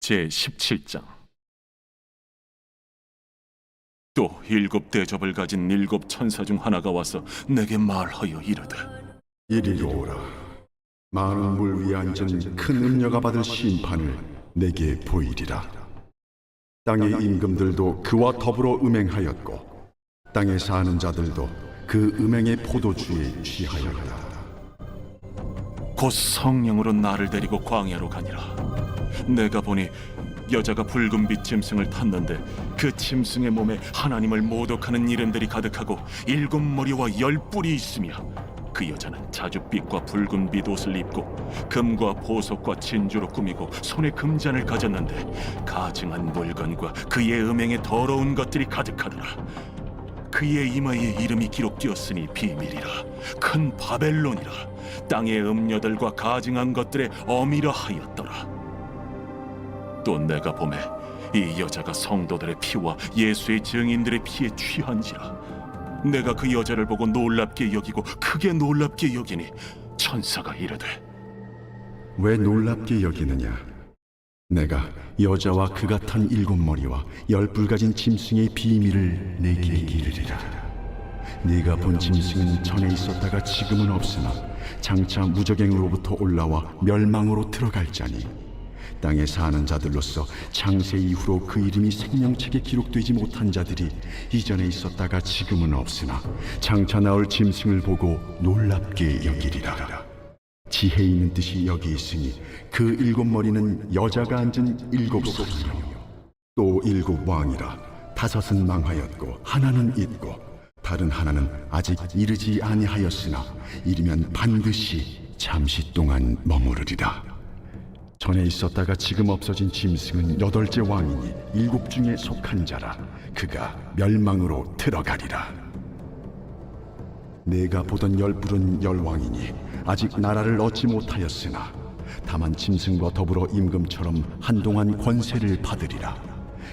제17장. 또 7대접을 가진 7천사 중 하나가 와서 내게 말하여 이르되, 이리로 오라. 많은 물 위에 앉은 큰 음녀가 받을 심판을 내게 보이리라. 땅의 임금들도 그와 더불어 음행하였고 땅에 사는 자들도 그 음행의 포도주에 취하였다. 곧 성령으로 나를 데리고 광야로 가니라. 내가 보니 여자가 붉은빛 짐승을 탔는데 그 짐승의 몸에 하나님을 모독하는 이름들이 가득하고 7머리와 10뿔이 있으며, 그 여자는 자줏빛과 붉은빛 옷을 입고 금과 보석과 진주로 꾸미고 손에 금잔을 가졌는데 가증한 물건과 그의 음행에 더러운 것들이 가득하더라. 그의 이마에 이름이 기록되었으니 비밀이라, 큰 바벨론이라, 땅의 음녀들과 가증한 것들의 어미라 하였더라. 또 내가 보매 이 여자가 성도들의 피와 예수의 증인들의 피에 취한지라. 내가 그 여자를 보고 놀랍게 여기고 크게 놀랍게 여기니 천사가 이르되, 왜 놀랍게 여기느냐? 내가 여자와 그가 탄 7머리와 10뿔 가진 짐승의 비밀을 내게 이르리라. 네가 본 짐승은 전에 있었다가 지금은 없으나 장차 무적행으로부터 올라와 멸망으로 들어갈 자니, 땅에 사는 자들로서 창세 이후로 그 이름이 생명책에 기록되지 못한 자들이 이전에 있었다가 지금은 없으나 장차 나올 짐승을 보고 놀랍게 여기리라. 지혜 있는 뜻이 여기 있으니 그 7머리는 여자가 앉은 7사람이요 또 7왕이라. 5은 망하였고 하나는 있고 다른 하나는 아직 이르지 아니하였으나 이르면 반드시 잠시 동안 머무르리라. 전에 있었다가 지금 없어진 짐승은 8째 왕이니 7 중에 속한 자라. 그가 멸망으로 들어가리라. 내가 보던 10뿔은 10왕이니 아직 나라를 얻지 못하였으나 다만 짐승과 더불어 임금처럼 한동안 권세를 받으리라.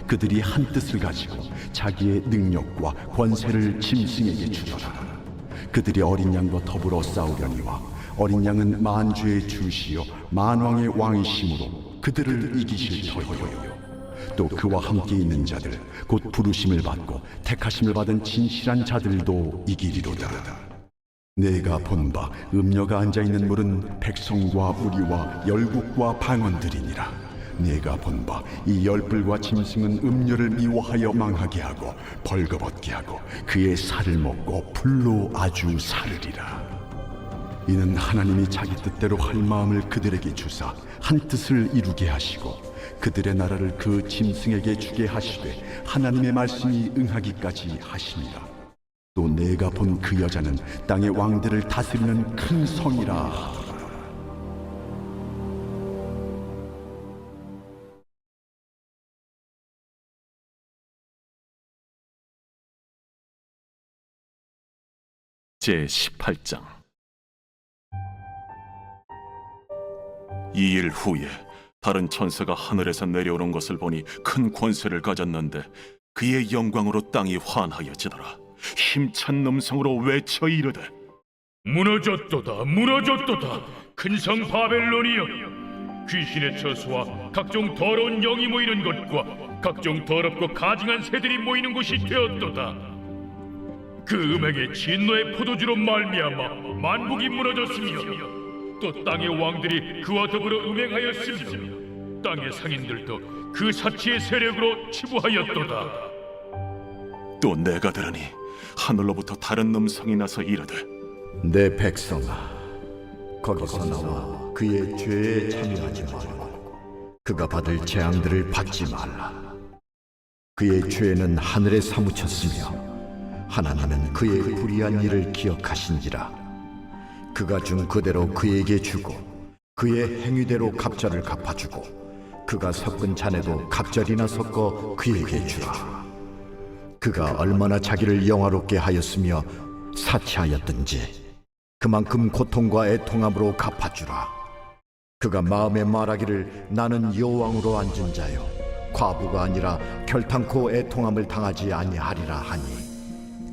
그들이 한 뜻을 가지고 자기의 능력과 권세를 짐승에게 주더라. 그들이 어린 양과 더불어 싸우려니와 어린 양은 만주의 주시요 만왕의 왕이심으로 그들을 이기실 터이요. 또 그와 함께 있는 자들 곧 부르심을 받고 택하심을 받은 진실한 자들도 이기리로다. 내가 본 바 음녀가 앉아있는 물은 백성과 무리와 열국과 방언들이니라. 내가 본 바 이 10뿔과 짐승은 음녀를 미워하여 망하게 하고 벌거벗게 하고 그의 살을 먹고 불로 아주 사르리라. 이는 하나님이 자기 뜻대로 할 마음을 그들에게 주사 한 뜻을 이루게 하시고 그들의 나라를 그 짐승에게 주게 하시되 하나님의 말씀이 응하기까지 하시니라. 또 내가 본 그 여자는 땅의 왕들을 다스리는 큰 성이라 하더라. 제18장. 이 일 후에 다른 천사가 하늘에서 내려오는 것을 보니 큰 권세를 가졌는데 그의 영광으로 땅이 환하여지더라. 힘찬 음성으로 외쳐 이르되, 무너졌도다, 무너졌도다, 큰 성 바벨론이여. 귀신의 처소와 각종 더러운 영이 모이는 곳과 각종 더럽고 가증한 새들이 모이는 곳이 되었도다. 그 음행의 진노의 포도주로 말미암아 만국이 무너졌으며 또 땅의 왕들이 그와 더불어 음행하였으며 땅의 상인들도 그 사치의 세력으로 치부하였도다. 또 내가 들으니 하늘로부터 다른 음성이 나서 이르되, 내 백성아, 거기서 나와 그의 죄에 참여하지 말고 그가 받을 재앙들을 받지 말라. 그의 죄는 하늘에 사무쳤으며 하나님은 그의 불의한 일을 기억하신지라. 그가 준 그대로 그에게 주고 그의 행위대로 갑절을 갚아주고 그가 섞은 잔에도 갑절이나 섞어 그에게 주라. 그가 얼마나 자기를 영화롭게 하였으며 사치하였든지 그만큼 고통과 애통함으로 갚아주라. 그가 마음에 말하기를 나는 여왕으로 앉은 자요 과부가 아니라 결탄코 애통함을 당하지 아니하리라 하니,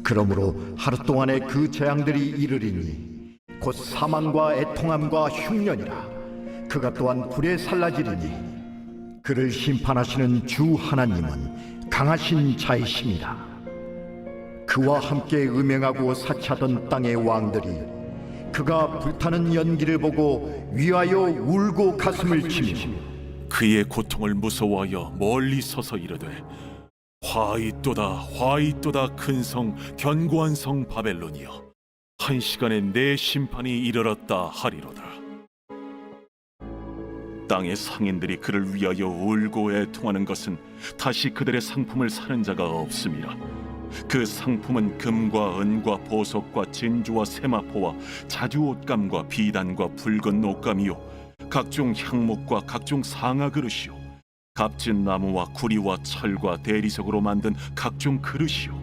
그러므로 하루 동안에 그 재앙들이 이르리니 곧 사망과 애통함과 흉년이라. 그가 또한 불에 살라지리니 그를 심판하시는 주 하나님은 강하신 자이십니다. 그와 함께 음행하고 사치하던 땅의 왕들이 그가 불타는 연기를 보고 위하여 울고 가슴을 치며 그의 고통을 무서워하여 멀리 서서 이르되 화이또다 화이또다 큰 성 견고한 성 바벨론이여 한 시간에 내 심판이 이르렀다 하리로다. 땅의 상인들이 그를 위하여 울고 애통하는 것은 다시 그들의 상품을 사는 자가 없음이라. 그 상품은 금과 은과 보석과 진주와 세마포와 자주 옷감과 비단과 붉은 옷감이요 각종 향목과 각종 상아 그릇이요 값진 나무와 구리와 철과 대리석으로 만든 각종 그릇이요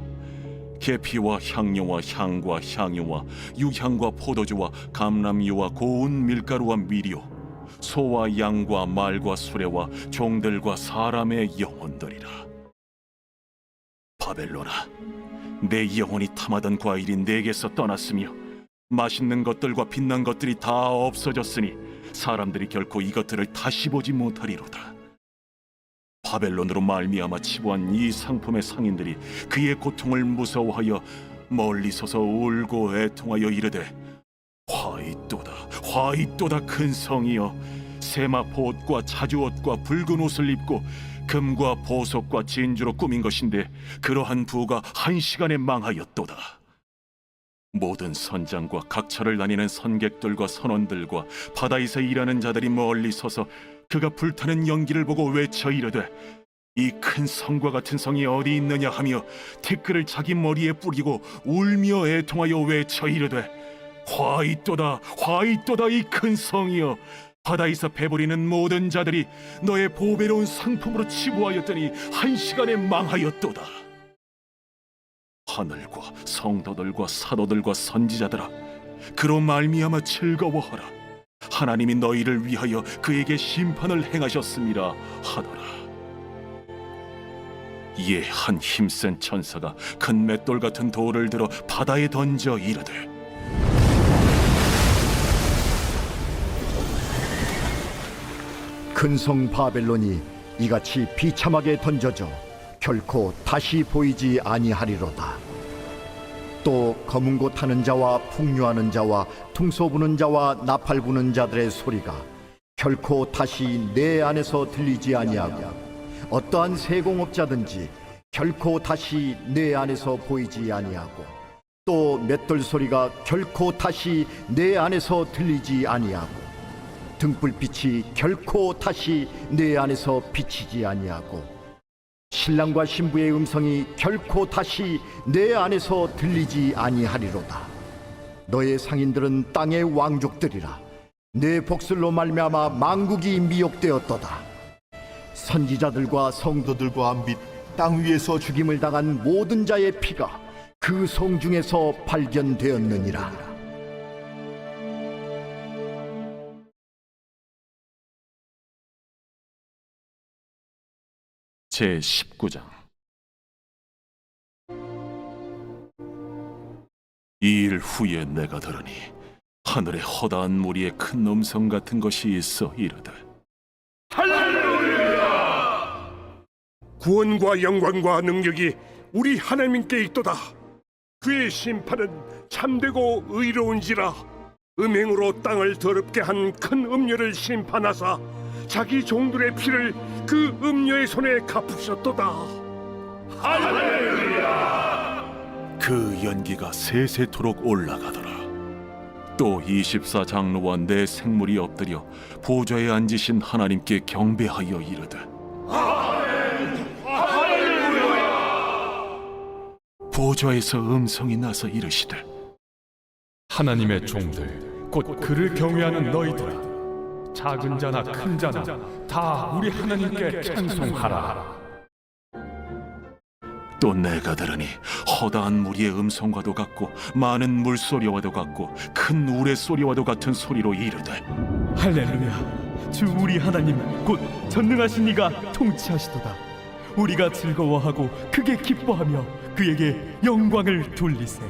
계피와 향료와 향과 향유와 유향과 포도주와 감람유와 고운 밀가루와 밀이요 소와 양과 말과 수레와 종들과 사람의 영혼들이라. 바벨론아, 내 영혼이 탐하던 과일이 내게서 떠났으며 맛있는 것들과 빛난 것들이 다 없어졌으니 사람들이 결코 이것들을 다시 보지 못하리로다. 바벨론으로 말미암아 치부한 이 상품의 상인들이 그의 고통을 무서워하여 멀리 서서 울고 애통하여 이르되 화이또다 화이또다 큰 성이여 세마포 옷과 자주 옷과 붉은 옷을 입고 금과 보석과 진주로 꾸민 것인데 그러한 부가 한 시간에 망하였도다. 모든 선장과 각처를 다니는 선객들과 선원들과 바다에서 일하는 자들이 멀리 서서 그가 불타는 연기를 보고 외쳐 이르되 이 큰 성과 같은 성이 어디 있느냐 하며 티끌을 자기 머리에 뿌리고 울며 애통하여 외쳐 이르되 화이또다 화이또다 이 큰 성이여 바다에서 배부리는 모든 자들이 너의 보배로운 상품으로 치부하였더니 한 시간에 망하였도다. 하늘과 성도들과 사도들과 선지자들아 그로 말미암아 즐거워하라. 하나님이 너희를 위하여 그에게 심판을 행하셨음이라 하더라. 이에 한 힘센 천사가 큰 맷돌 같은 돌을 들어 바다에 던져 이르되 큰 성 바벨론이 이같이 비참하게 던져져 결코 다시 보이지 아니하리로다. 또 검은 고 타는 자와 풍류하는 자와 퉁소 부는 자와 나팔 부는 자들의 소리가 결코 다시 내 안에서 들리지 아니하고 어떠한 세공업자든지 결코 다시 내 안에서 보이지 아니하고 또 맷돌 소리가 결코 다시 내 안에서 들리지 아니하고 등불빛이 결코 다시 내 안에서 비치지 아니하고 신랑과 신부의 음성이 결코 다시 내 안에서 들리지 아니하리로다. 너의 상인들은 땅의 왕족들이라. 내 복술로 말미암아 만국이 미혹되었도다. 선지자들과 성도들과 및 땅 위에서 죽임을 당한 모든 자의 피가 그 성 중에서 발견되었느니라. 제19장. 이 일 후에 내가 들으니 하늘에 허다한 무리의 큰 음성 같은 것이 있어 이르되 할렐루야! 구원과 영광과 능력이 우리 하나님께 있도다. 그의 심판은 참되고 의로운지라. 음행으로 땅을 더럽게 한 큰 음녀를 심판하사 자기 종들의 피를 그 음녀의 손에 갚으셨도다. 할렐루야! 그 연기가 세세토록 올라가더라. 또 24장로와 내 생물이 엎드려 보좌에 앉으신 하나님께 경배하여 이르되 보좌에서 음성이 나서 이르시되 하나님의 종들 곧 그를 경외하는 너희들아 작은 자나 큰 자나 다 우리 하나님께 찬송하라. 또 내가 들으니 허다한 무리의 음성과도 같고 많은 물소리와도 같고 큰 우레소리와도 같은 소리로 이르되 할렐루야. 주 우리 하나님 곧 전능하신 이가 통치하시도다. 우리가 즐거워하고 크게 기뻐하며 그에게 영광을 돌리세.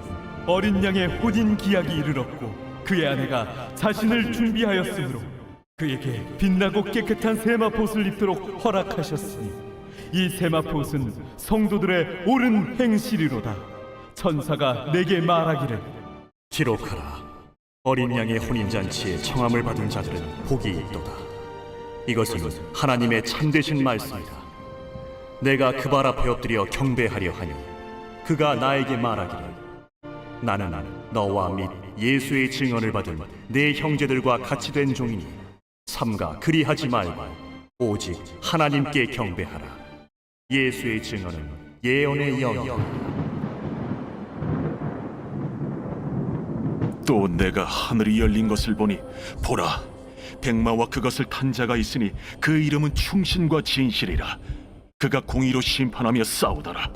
어린 양의 혼인 기약이 이르렀고 그의 아내가 자신을 준비하였으므로 그에게 빛나고 깨끗한 세마포옷을 입도록 허락하셨으니 이 세마포옷은 성도들의 옳은 행실이로다. 천사가 내게 말하기를 기록하라. 어린 양의 혼인잔치에 청함을 받은 자들은 복이 있도다. 이것은 하나님의 참되신 말씀이다. 내가 그 발 앞에 엎드려 경배하려 하니 그가 나에게 말하기를 나는 너와 및 예수의 증언을 받은 내 형제들과 같이 된 종이니 삼가 그리하지 말고 오직 하나님께 경배하라. 예수의 증언은 예언의 영이다. 또 내가 하늘이 열린 것을 보니 보라, 백마와 그것을 탄 자가 있으니 그 이름은 충신과 진실이라. 그가 공의로 심판하며 싸우더라.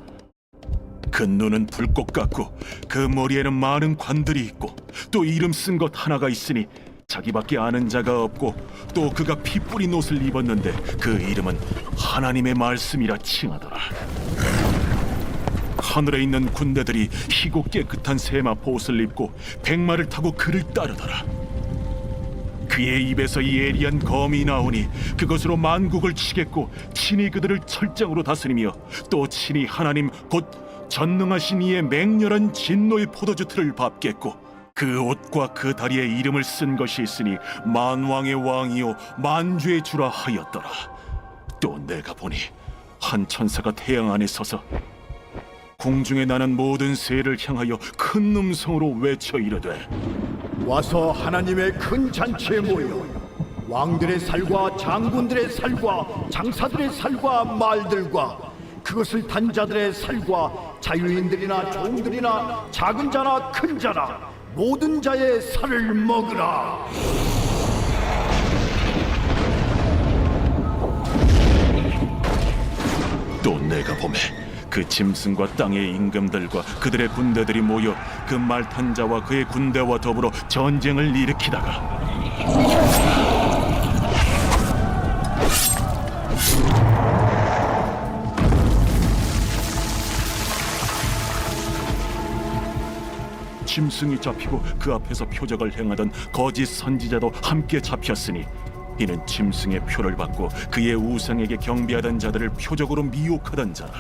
그 눈은 불꽃 같고 그 머리에는 많은 관들이 있고 또 이름 쓴 것 하나가 있으니 자기밖에 아는 자가 없고 또 그가 피 뿌린 옷을 입었는데 그 이름은 하나님의 말씀이라 칭하더라. 하늘에 있는 군대들이 희고 깨끗한 세마포 옷을 입고 백마를 타고 그를 따르더라. 그의 입에서 예리한 검이 나오니 그것으로 만국을 치겠고 친히 그들을 철장으로 다스리며 또 친히 하나님 곧 전능하신 이의 맹렬한 진노의 포도주 틀을 밟겠고 그 옷과 그 다리에 이름을 쓴 것이 있으니 만왕의 왕이요 만주의 주라 하였더라. 또 내가 보니 한 천사가 태양 안에 서서 공중에 나는 모든 새를 향하여 큰 음성으로 외쳐 이르되 와서 하나님의 큰 잔치에 모여 왕들의 살과 장군들의 살과 장사들의 살과 말들과 그것을 탄 자들의 살과 자유인들이나 종들이나 작은 자나 큰 자나 모든 자의 살을 먹으라. 또 내가 보매 그 짐승과 땅의 임금들과 그들의 군대들이 모여 그 말 탄 자와 그의 군대와 더불어 전쟁을 일으키다가 짐승이 잡히고 그 앞에서 표적을 행하던 거짓 선지자도 함께 잡혔으니 이는 짐승의 표를 받고 그의 우상에게 경배하던 자들을 표적으로 미혹하던 자라.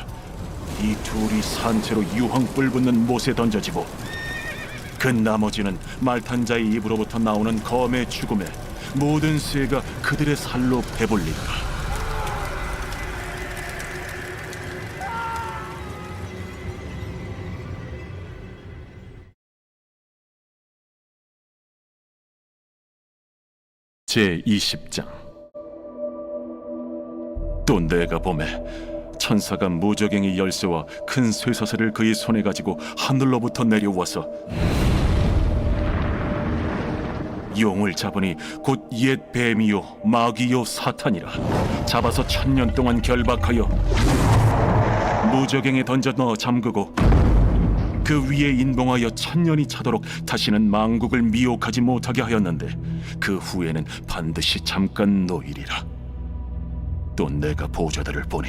이 둘이 산채로 유황불 붙는 못에 던져지고 그 나머지는 말탄 자의 입으로부터 나오는 검의 죽음에 모든 새가 그들의 살로 배불리더라. 제20장. 또 내가 보매 천사가 무저갱이 열쇠와 큰 쇠사슬을 그의 손에 가지고 하늘로부터 내려와서 용을 잡으니 곧 옛 뱀이요 마귀요 사탄이라. 잡아서 1000년 동안 결박하여 무저갱에 던져 넣어 잠그고 그 위에 인봉하여 1000년이 차도록 다시는 만국을 미혹하지 못하게 하였는데 그 후에는 반드시 잠깐 노이리라. 또 내가 보좌들을 보니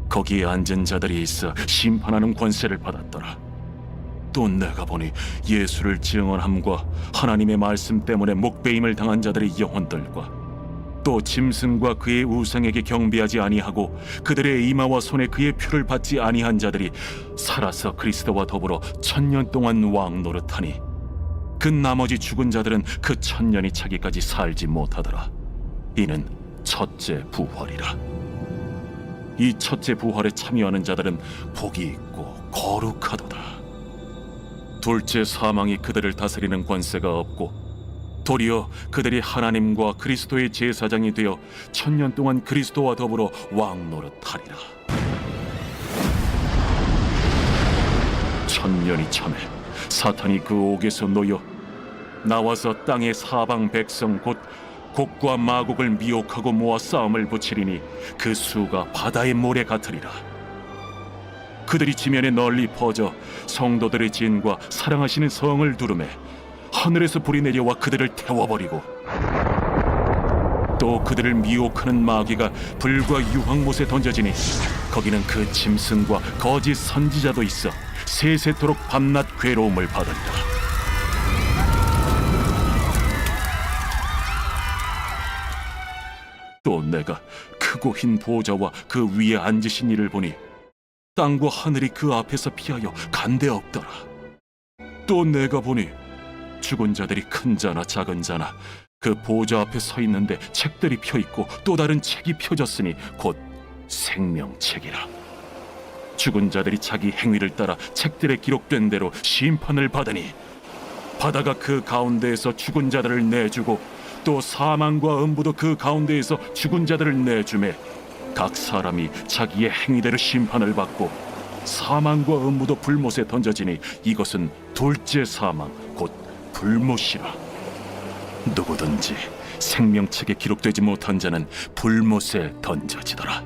거기에 앉은 자들이 있어 심판하는 권세를 받았더라. 또 내가 보니 예수를 증언함과 하나님의 말씀 때문에 목베임을 당한 자들의 영혼들과 또 짐승과 그의 우상에게 경배하지 아니하고 그들의 이마와 손에 그의 표를 받지 아니한 자들이 살아서 그리스도와 더불어 1000년 동안 왕 노릇하니 그 나머지 죽은 자들은 그 1000년이 차기까지 살지 못하더라. 이는 첫째 부활이라. 이 첫째 부활에 참여하는 자들은 복이 있고 거룩하도다. 둘째 사망이 그들을 다스리는 권세가 없고 도리어 그들이 하나님과 그리스도의 제사장이 되어 1000년 동안 그리스도와 더불어 왕 노릇하리라. 1000년이 참에 사탄이 그 옥에서 놓여 나와서 땅의 사방 백성 곧 곡과 마곡을 미혹하고 모아 싸움을 붙이리니 그 수가 바다의 모래 같으리라. 그들이 지면에 널리 퍼져 성도들의 진과 사랑하시는 성을 두르매 하늘에서 불이 내려와 그들을 태워버리고 또 그들을 미혹하는 마귀가 불과 유황못에 던져지니 거기는 그 짐승과 거짓 선지자도 있어 세세토록 밤낮 괴로움을 받으리라. 또 내가 크고 흰 보좌와 그 위에 앉으신 이를 보니 땅과 하늘이 그 앞에서 피하여 간데 없더라. 또 내가 보니 죽은 자들이 큰 자나 작은 자나 그 보좌 앞에 서 있는데 책들이 펴 있고 또 다른 책이 펴졌으니 곧 생명책이라. 죽은 자들이 자기 행위를 따라 책들에 기록된 대로 심판을 받으니 바다가 그 가운데에서 죽은 자들을 내주고 또 사망과 음부도 그 가운데에서 죽은 자들을 내주매 각 사람이 자기의 행위대로 심판을 받고 사망과 음부도 불못에 던져지니 이것은 둘째 사망 곧 불못이라. 누구든지 생명책에 기록되지 못한 자는 불못에 던져지더라.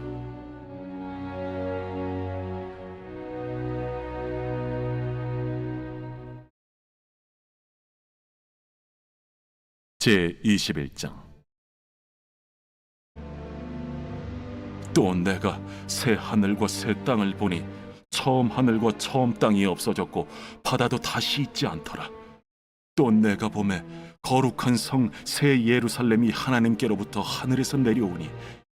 제 21장. 또 내가 새 하늘과 새 땅을 보니 처음 하늘과 처음 땅이 없어졌고 바다도 다시 있지 않더라. 또 내가 보매 거룩한 성 새 예루살렘이 하나님께로부터 하늘에서 내려오니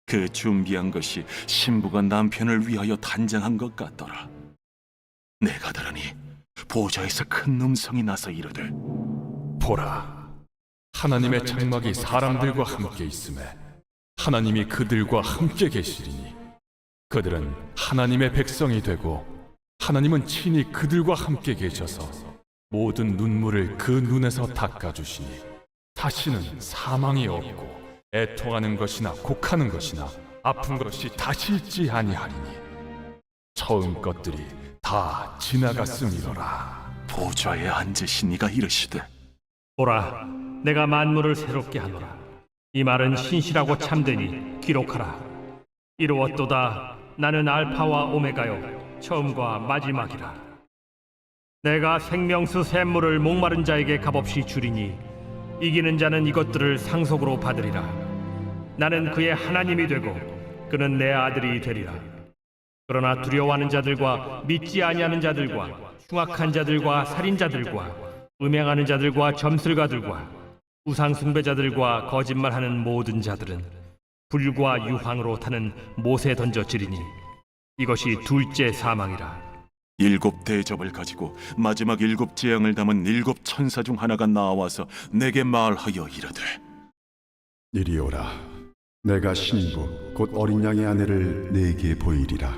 그 준비한 것이 신부가 남편을 위하여 단장한 것 같더라. 내가 들으니 보좌에서 큰 음성이 나서 이르되, 보라, 하나님의 장막이 사람들과 함께 있음에 하나님이 그들과 함께 계시리니 그들은 하나님의 백성이 되고 하나님은 친히 그들과 함께 계셔서 모든 눈물을 그 눈에서 닦아주시니 다시는 사망이 없고 애통하는 것이나 곡하는 것이나 아픈 것이 다시 있지 아니하리니 처음 것들이 다 지나갔음이로라. 보좌에 앉으신 이가 이르시되, 보라, 내가 만물을 새롭게 하노라. 이 말은 신실하고 참되니 기록하라. 이루었도다. 나는 알파와 오메가요, 처음과 마지막이라. 내가 생명수 샘물을 목마른 자에게 값없이 주리니 이기는 자는 이것들을 상속으로 받으리라. 나는 그의 하나님이 되고 그는 내 아들이 되리라. 그러나 두려워하는 자들과 믿지 아니하는 자들과 흉악한 자들과 살인자들과 음행하는 자들과 점술가들과 우상 숭배자들과 거짓말하는 모든 자들은 불과 유황으로 타는 못에 던져지리니 이것이 둘째 사망이라. 일곱 대접을 가지고 마지막 일곱 재앙을 담은 일곱 천사 중 하나가 나와서 내게 말하여 이르되, 이리 오라. 내가 신부 곧 어린 양의 아내를 네게 보이리라.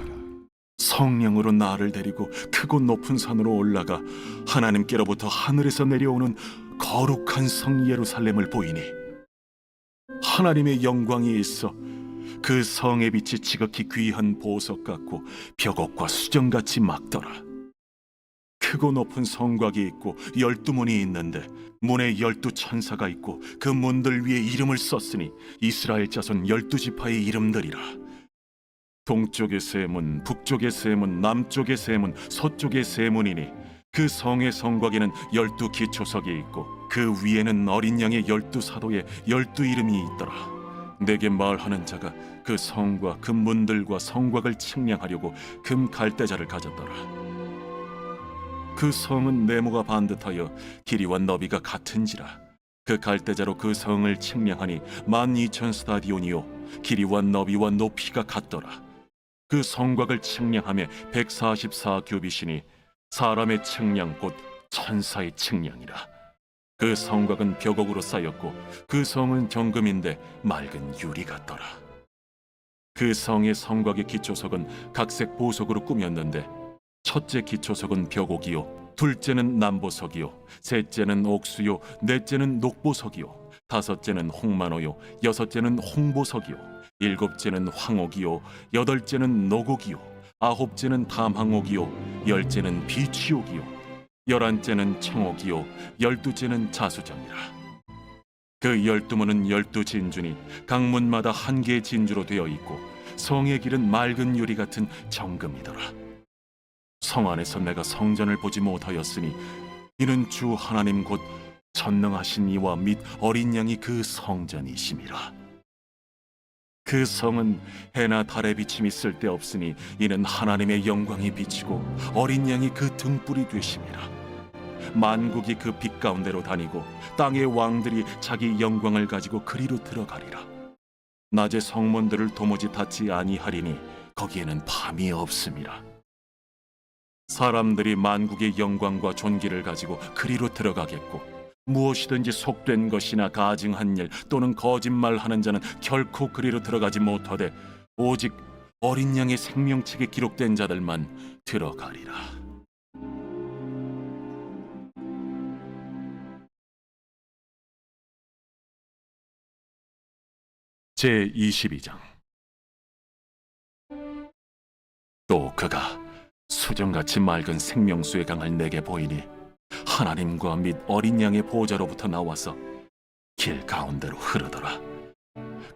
성령으로 나를 데리고 크고 높은 산으로 올라가 하나님께로부터 하늘에서 내려오는 거룩한 성 예루살렘을 보이니 하나님의 영광이 있어 그 성의 빛이 지극히 귀한 보석 같고 벽옥과 수정같이 막더라. 크고 높은 성곽이 있고 12문이 있는데 문에 12천사가 있고 그 문들 위에 이름을 썼으니 이스라엘 자손 12지파의 이름들이라. 동쪽의 세 문, 북쪽의 세 문, 남쪽의 세 문, 서쪽의 세 문이니 그 성의 성곽에는 12기초석이 있고 그 위에는 어린 양의 12사도의 12이름이 있더라. 내게 말하는 자가 그 성과 그 문들과 성곽을 측량하려고 금 갈대자를 가졌더라. 그 성은 네모가 반듯하여 길이와 너비가 같은지라. 그 갈대자로 그 성을 측량하니 12,000스타디온이요 길이와 너비와 높이가 같더라. 그 성곽을 측량하며 144규빗이니 사람의 측량 곧 천사의 측량이라. 그 성곽은 벽옥으로 쌓였고 그 성은 정금인데 맑은 유리 같더라. 그 성의 성곽의 기초석은 각색 보석으로 꾸몄는데 첫째 기초석은 벽옥이요, 둘째는 남보석이요, 셋째는 옥수요, 넷째는 녹보석이요, 다섯째는 홍만호요, 여섯째는 홍보석이요, 일곱째는 황옥이요, 여덟째는 노곡이요, 아홉째는 담항옥이요, 열째는 비취옥이요, 11째는 청옥이요 12째는 자수정이라. 그 12문은 12진주니 각 문마다 한 개의 진주로 되어 있고 성의 길은 맑은 유리 같은 정금이더라. 성 안에서 내가 성전을 보지 못하였으니 이는 주 하나님 곧 전능하신 이와 및 어린 양이 그 성전이심이라. 그 성은 해나 달의 비침이 쓸데없으니 이는 하나님의 영광이 비치고 어린 양이 그 등불이 되심이라. 만국이 그 빛 가운데로 다니고 땅의 왕들이 자기 영광을 가지고 그리로 들어가리라. 낮에 성문들을 도무지 닫지 아니하리니 거기에는 밤이 없음이라. 사람들이 만국의 영광과 존귀를 가지고 그리로 들어가겠고 무엇이든지 속된 것이나 가증한 일 또는 거짓말하는 자는 결코 그리로 들어가지 못하되 오직 어린 양의 생명책에 기록된 자들만 들어가리라. 제22장. 또 그가 수정같이 맑은 생명수의 강을 내게 보이니 하나님과 및 어린 양의 보좌로부터 나와서 길 가운데로 흐르더라.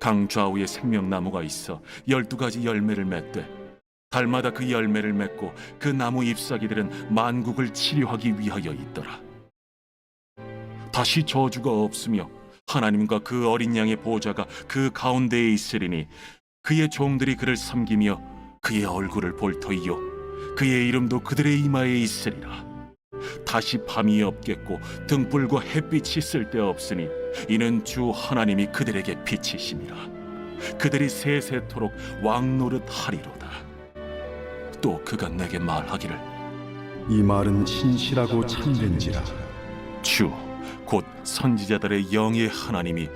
강 좌우에 생명나무가 있어 12가지 열매를 맺되 달마다 그 열매를 맺고 그 나무 잎사귀들은 만국을 치료하기 위하여 있더라. 다시 저주가 없으며 하나님과 그 어린 양의 보좌가 그 가운데에 있으리니 그의 종들이 그를 섬기며 그의 얼굴을 볼 터이요 그의 이름도 그들의 이마에 있으리라. 다시 밤이 없겠고 등불과 햇빛이 쓸데없으니 이는 주 하나님이 그들에게 빛이심이라. 그들이 세세토록 왕노릇 하리로다. 또 그가 내게 말하기를 이 말은 신실하고 참된지라. 주 곧 선지자들의 영의 하나님이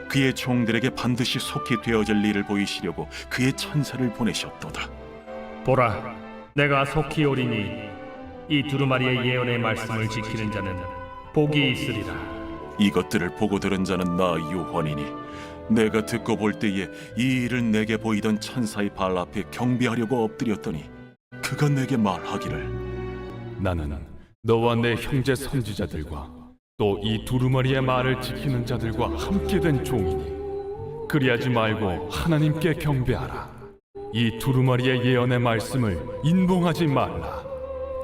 그의 종들에게 반드시 속히 되어질 일을 보이시려고 그의 천사를 보내셨도다. 보라, 내가 속히 오리니 이 두루마리의 예언의 말씀을 지키는 자는 복이 있으리라. 이것들을 보고 들은 자는 나 요한이니 내가 듣고 볼 때에 이 일을 내게 보이던 천사의 발 앞에 경배하려고 엎드렸더니 그가 내게 말하기를 나는 너와 내 형제 선지자들과 또 이 두루마리의 말을 지키는 자들과 함께 된 종이니 그리하지 말고 하나님께 경배하라. 이 두루마리의 예언의 말씀을 인봉하지 말라.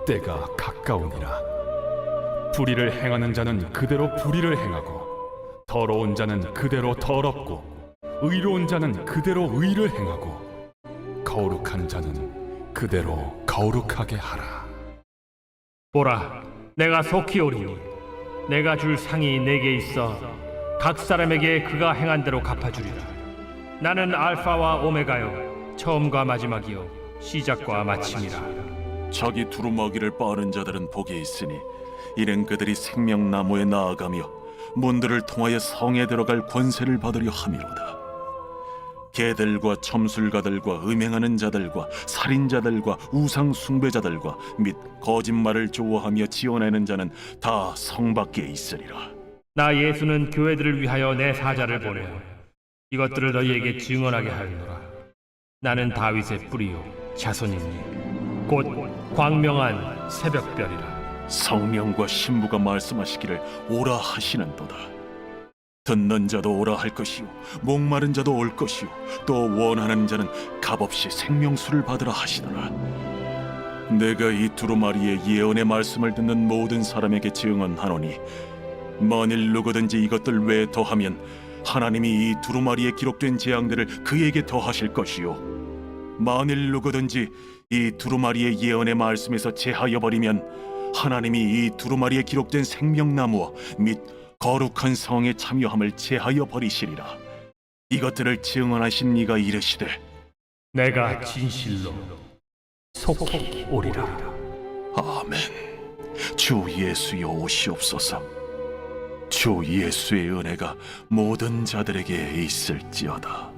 때가 가까우니라. 불의를 행하는 자는 그대로 불의를 행하고 더러운 자는 그대로 더럽고 의로운 자는 그대로 의를 행하고 거룩한 자는 그대로 거룩하게 하라. 보라, 내가 속히 오리니 내가 줄 상이 내게 있어 각 사람에게 그가 행한 대로 갚아주리라. 나는 알파와 오메가요 처음과 마지막이요 시작과 마침이라. 자기 두루마기를 빠는 자들은 복이 있으니 이는 그들이 생명나무에 나아가며 문들을 통하여 성에 들어갈 권세를 받으려 함이로다. 개들과 점술가들과 음행하는 자들과 살인자들과 우상 숭배자들과 및 거짓말을 좋아하며 지어내는 자는 다 성 밖에 있으리라. 나 예수는 교회들을 위하여 내 사자를 보내어 이것들을 너희에게 증언하게 하리노라. 나는 다윗의 뿌리요 자손이니 곧 광명한 새벽별이라. 성령과 신부가 말씀하시기를 오라 하시는도다. 듣는 자도 오라 할 것이요 목마른 자도 올 것이요 또 원하는 자는 값없이 생명수를 받으라 하시더라. 내가 이 두루마리의 예언의 말씀을 듣는 모든 사람에게 증언하노니 만일 누구든지 이것들 외에 더하면 하나님이 이 두루마리에 기록된 재앙들을 그에게 더하실 것이요 만일 누구든지 이 두루마리의 예언의 말씀에서 제하여 버리면 하나님이 이 두루마리에 기록된 생명나무와 및 거룩한 성에 참여함을 제하여 버리시리라. 이것들을 증언하신 이가 이르시되 내가 진실로 속히 오리라. 아멘. 주 예수여 오시옵소서. 주 예수의 은혜가 모든 자들에게 있을지어다.